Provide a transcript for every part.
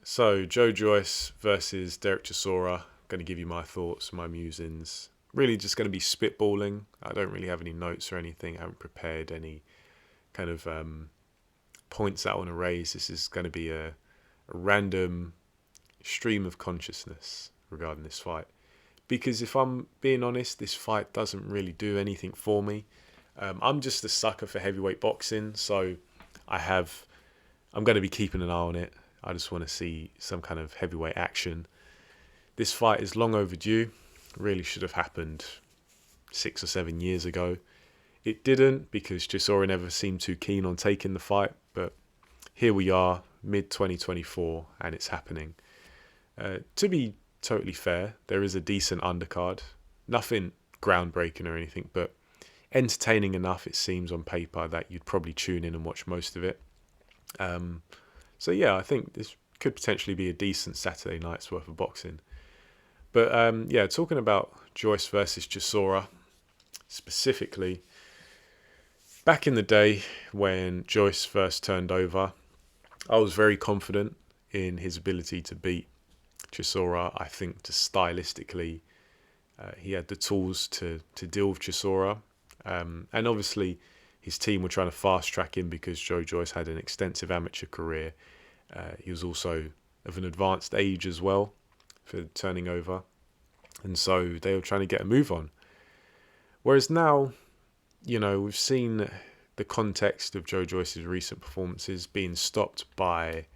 So, Joyce versus Derek Chisora. Going to give you my thoughts, my musings. Really just going to be spitballing. I don't really have any notes or anything. I haven't prepared any kind of points that I want to raise. This is going to be a random stream of consciousness regarding this fight. Because if I'm being honest, this fight doesn't really do anything for me. I'm just a sucker for heavyweight boxing, so I have I'm going to be keeping an eye on it. I just want to see some kind of heavyweight action. This fight is long overdue. Really should have happened 6 or 7 years ago. It didn't because Chisora never seemed too keen on taking the fight. But here we are, mid 2024, and it's happening. To be totally fair, there is a decent undercard. Nothing groundbreaking or anything, but entertaining enough, it seems, on paper that you'd probably tune in and watch most of it. So yeah, I think this could potentially be a decent Saturday night's worth of boxing. But yeah, talking about Joyce versus Chisora specifically, back in the day when Joyce first turned over, I was very confident in his ability to beat Chisora. I think to stylistically, he had the tools to deal with Chisora. And obviously, his team were trying to fast track him because Joyce had an extensive amateur career. He was also of an advanced age as well for turning over. And so they were trying to get a move on. Whereas now, we've seen the context of Joyce's recent performances being stopped by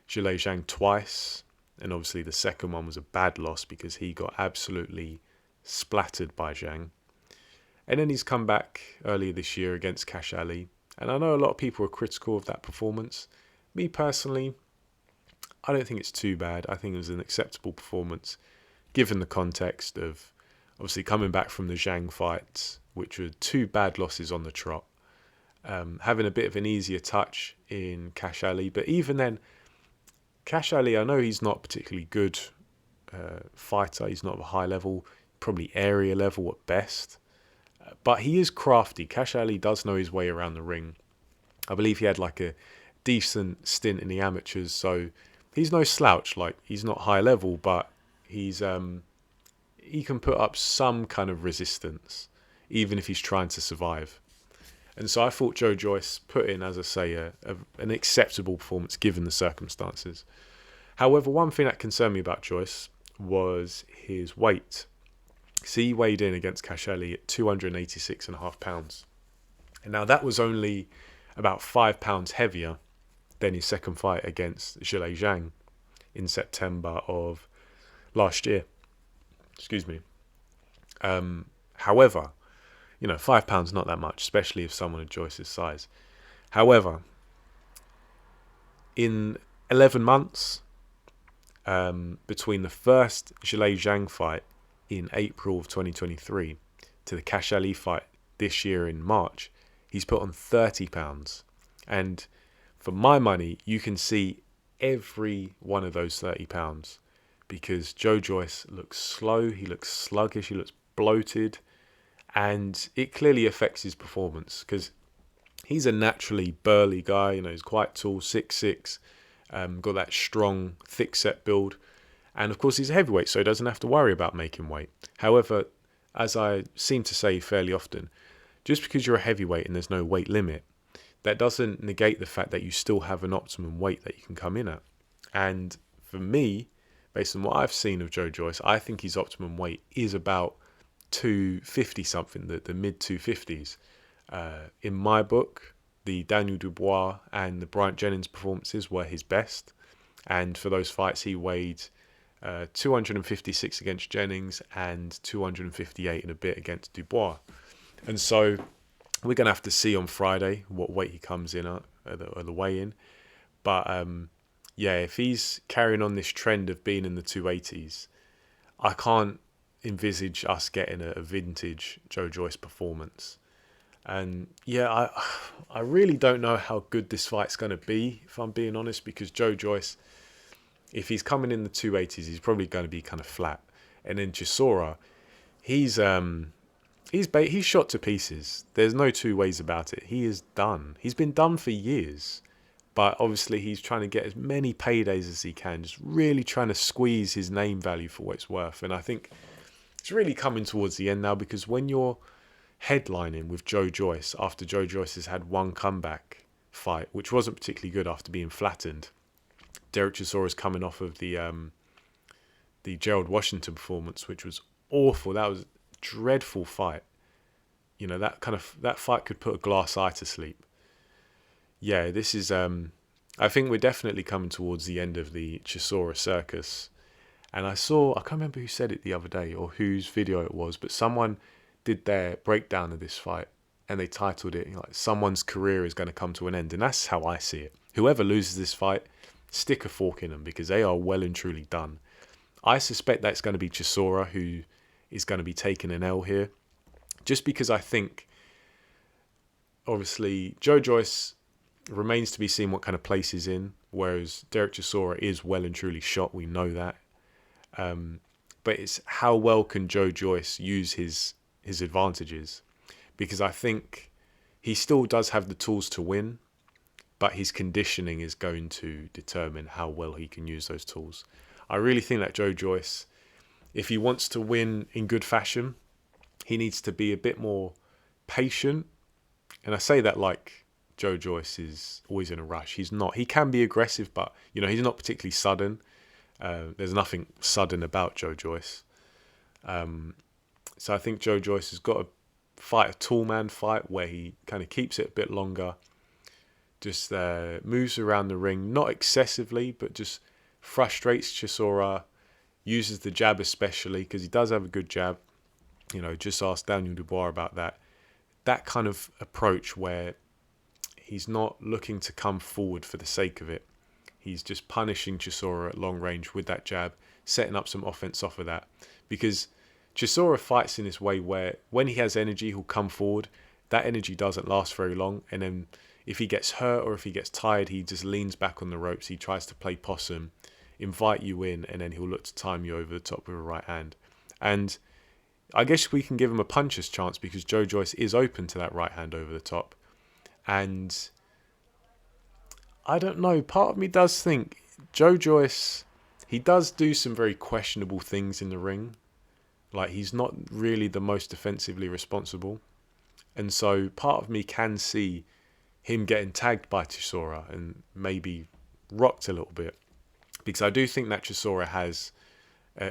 Zhilei twice. And obviously the second one was a bad loss because he got absolutely splattered by Zhang. And then he's come back earlier this year against Cash Ali. And I know a lot of people are critical of that performance. Me personally, I don't think it's too bad. I think it was an acceptable performance given the context of obviously coming back from the Zhang fights, which were two bad losses on the trot. Having a bit of an easier touch in Cash Ali. But even then, Cash Ali, I know he's not a particularly good fighter. He's not of a high level, probably area level at best. But he is crafty. Cash Ali does know his way around the ring. I believe he had like a decent stint in the amateurs, so he's no slouch. Like, he's not high level, but he can put up some kind of resistance, even if he's trying to survive. And so I thought Joyce put in, as I say, an acceptable performance given the circumstances. However, one thing that concerned me about Joyce was his weight. See, he weighed in against Cash Ali at 286.5 pounds. And now that was only about 5 pounds heavier than his second fight against Zhilei Zhang in September of last year. Excuse me. However, 5 pounds not that much, especially if someone of Joyce's size. However, in 11 months, between the first Zhilei Zhang fight in April of 2023 to the Cash Ali fight this year in March, he's put on 30 pounds. And for my money, you can see every one of those 30 pounds because Joyce looks slow, he looks sluggish, he looks bloated, and it clearly affects his performance because he's a naturally burly guy. He's quite tall, 6'6", got that strong, thick-set build. And of course, he's a heavyweight, so he doesn't have to worry about making weight. However, as I seem to say fairly often, just because you're a heavyweight and there's no weight limit, that doesn't negate the fact that you still have an optimum weight that you can come in at. And for me, based on what I've seen of Joyce, I think his optimum weight is about 250 something, the mid 250s. In my book, the Daniel Dubois and the Bryant Jennings performances were his best. And for those fights, he weighed 256 against Jennings and 258 and a bit against Dubois. And so we're going to have to see on Friday what weight he comes in at the weigh-in. But yeah, if he's carrying on this trend of being in the 280s, I can't envisage us getting a vintage Joyce performance. And yeah, I really don't know how good this fight's going to be, if I'm being honest, because Joyce, if he's coming in the 280s, he's probably going to be kind of flat. And then Chisora, he's shot to pieces. There's no two ways about it. He is done. He's been done for years. But obviously he's trying to get as many paydays as he can, just really trying to squeeze his name value for what it's worth. And I think it's really coming towards the end now, because when you're headlining with Joe Joyce, after Joe Joyce has had one comeback fight, which wasn't particularly good after being flattened, Derek Chisora's coming off of the Gerald Washington performance, which was awful. That was a dreadful fight. You know, that fight could put a glass eye to sleep. Yeah, this is I think we're definitely coming towards the end of the Chisora circus. And I can't remember who said it the other day or whose video it was, but someone did their breakdown of this fight and they titled it like, someone's career is going to come to an end. And that's how I see it. Whoever loses this fight, stick a fork in them, because they are well and truly done. I suspect that's going to be Chisora who is going to be taking an L here, just because I think, obviously, Joe Joyce remains to be seen what kind of place he's in, whereas Derek Chisora is well and truly shot. We know that. But it's how well can Joe Joyce use his advantages, because I think he still does have the tools to win, but his conditioning is going to determine how well he can use those tools. I really think that Joe Joyce, if he wants to win in good fashion, he needs to be a bit more patient. And I say that like Joe Joyce is always in a rush. He's not. He can be aggressive, but he's not particularly sudden. There's nothing sudden about Joe Joyce. So I think Joe Joyce has got to fight a tall man fight where he kind of keeps it a bit longer, just moves around the ring, not excessively, but just frustrates Chisora, uses the jab especially, because he does have a good jab. Just ask Daniel Dubois about that. That kind of approach where he's not looking to come forward for the sake of it. He's just punishing Chisora at long range with that jab, setting up some offense off of that. Because Chisora fights in this way where when he has energy, he'll come forward. That energy doesn't last very long. And then if he gets hurt or if he gets tired, he just leans back on the ropes. He tries to play possum, invite you in, and then he'll look to time you over the top with a right hand. And I guess we can give him a puncher's chance, because Joe Joyce is open to that right hand over the top. And I don't know, part of me does think Joe Joyce, he does do some very questionable things in the ring. Like, he's not really the most defensively responsible. And so part of me can see him getting tagged by Chisora and maybe rocked a little bit. Because I do think that Chisora has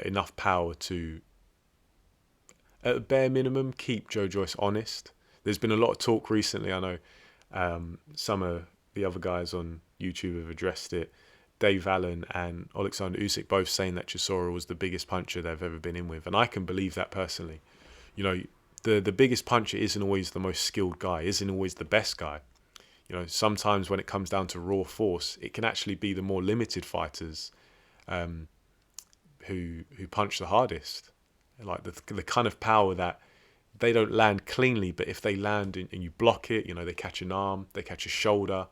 enough power to, at a bare minimum, keep Joe Joyce honest. There's been a lot of talk recently. I know some of the other guys on YouTube have addressed it. Dave Allen and Alexander Usyk both saying that Chisora was the biggest puncher they've ever been in with. And I can believe that personally. The biggest puncher isn't always the most skilled guy, isn't always the best guy. Sometimes when it comes down to raw force, it can actually be the more limited fighters who punch the hardest. Like the kind of power that they don't land cleanly, but if they land and you block it, they catch an arm, they catch a shoulder,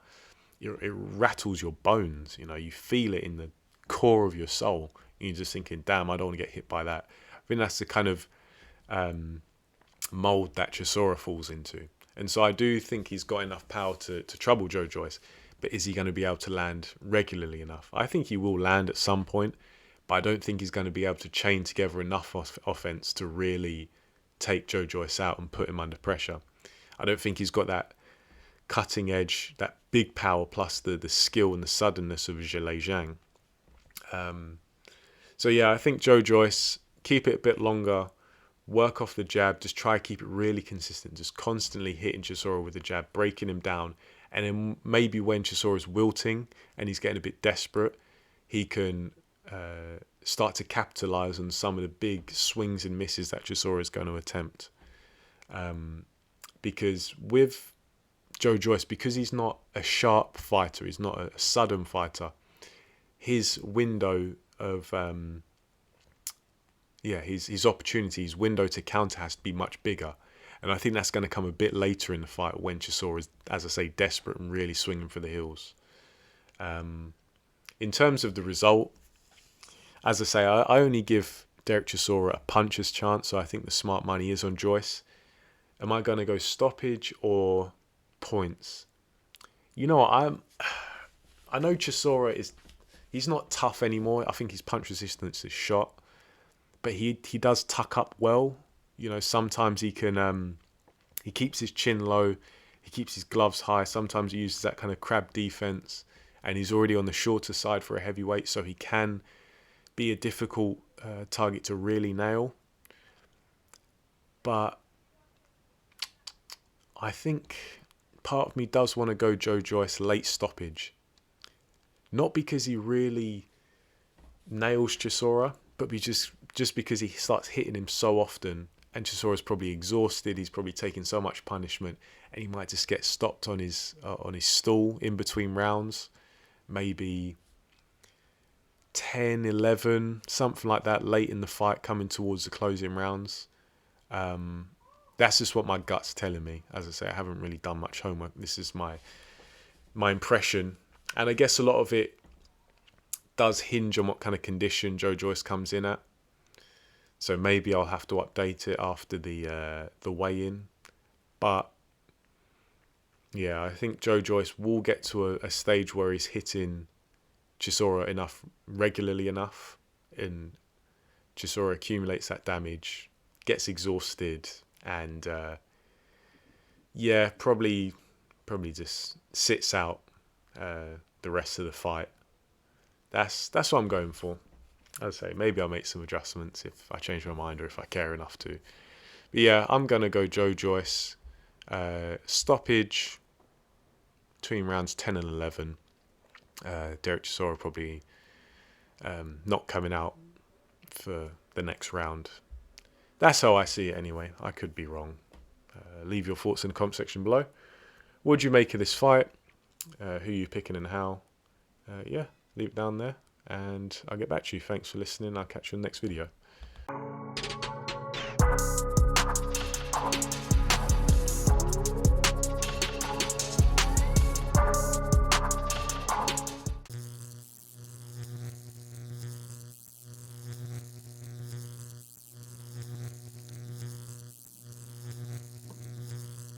it rattles your bones. You feel it in the core of your soul. And you're just thinking, damn, I don't want to get hit by that. I think that's the kind of mold that Chisora falls into. And so I do think he's got enough power to trouble Joe Joyce, but is he going to be able to land regularly enough? I think he will land at some point, but I don't think he's going to be able to chain together enough offense to really take Joe Joyce out and put him under pressure. I don't think he's got that cutting edge, that big power, plus the skill and the suddenness of Zhilei Zhang. So yeah, I think Joe Joyce, keep it a bit longer, work off the jab, just try to keep it really consistent, just constantly hitting Chisora with the jab, breaking him down, and then maybe when Chisora's wilting and he's getting a bit desperate, he can start to capitalize on some of the big swings and misses that Chisora is going to attempt. Because with Joe Joyce, because he's not a sharp fighter, he's not a sudden fighter, his window of his opportunity, his window to counter has to be much bigger. And I think that's going to come a bit later in the fight when Chisora is, as I say, desperate and really swinging for the hills. In terms of the result, as I say, I only give Derek Chisora a puncher's chance, so I think the smart money is on Joyce. Am I going to go stoppage or points? You know what, I know Chisora he's not tough anymore. I think his punch resistance is shot, but he does tuck up well. You know, sometimes he keeps his chin low, he keeps his gloves high. Sometimes he uses that kind of crab defense, and he's already on the shorter side for a heavyweight, so he can be a difficult target to really nail. But I think part of me does want to go Joe Joyce late stoppage. Not because he really nails Chisora, but just because he starts hitting him so often, and Chisora's probably exhausted. He's probably taking so much punishment, and he might just get stopped on his stall in between rounds. Maybe 10, 11, something like that, late in the fight, coming towards the closing rounds. That's just what my gut's telling me. As I say, I haven't really done much homework. This is my impression, and I guess a lot of it does hinge on what kind of condition Joe Joyce comes in at. So maybe I'll have to update it after the weigh-in. But yeah, I think Joe Joyce will get to a stage where he's hitting Chisora regularly enough, and Chisora accumulates that damage, gets exhausted, and probably just sits out the rest of the fight. That's what I'm going for. As I say, maybe I'll make some adjustments if I change my mind or if I care enough to. But yeah, I'm going to go Joe Joyce. Stoppage between rounds 10 and 11. Derek Chisora probably not coming out for the next round. That's how I see it anyway. I could be wrong. Leave your thoughts in the comment section below. What do you make of this fight? Who are you picking and how? Leave it down there, and I'll get back to you. Thanks for listening. I'll catch you in the next video.